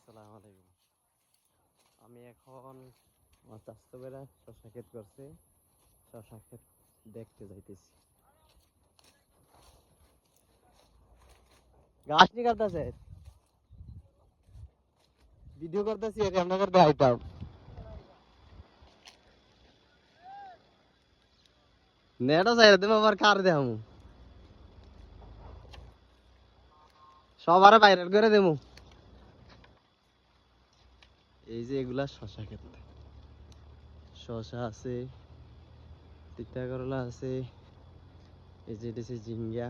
আসসালামু আলাইকুম। আমি এখন আমার চাষতো বেড়া শশা ক্ষেত করছে, শশা ক্ষেত দেখতে যাইতেছি। গাছ নি কাটতেছে, ভিডিও করতেছি, এটি আপনাদের দেখাইতাম। নেটও চাই দেবো, আবার কার দেখামু, সবার ভাইরাল করে দেবো। এই যে এগুলা শশা ক্ষেত, শশা আছে, তিতা করলা আছে, এই যে এটা ঝিঙ্গা।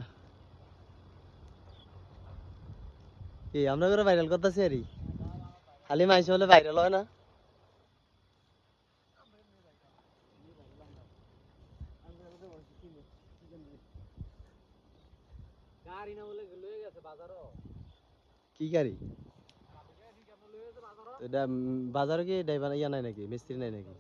এই আমরা করে ভাইরাল করতেছি আরই, খালি মাইসে হলে ভাইরাল হয় না। কি গাড়ি এটা? বাজারে কি ড্রাইভার ইয়া নাই নাকি, মিস্ত্রি নাই নাকি?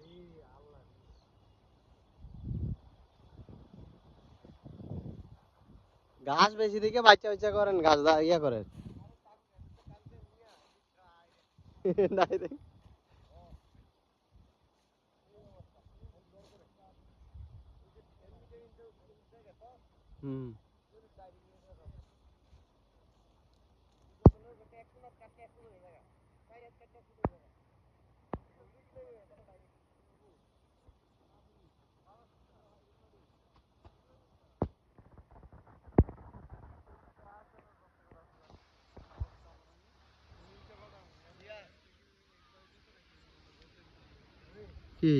গাছ বেশি দিকে বাচ্চা বাচ্চা করেন, গাছ ইয়া করেন। নাই রে। হুম। কি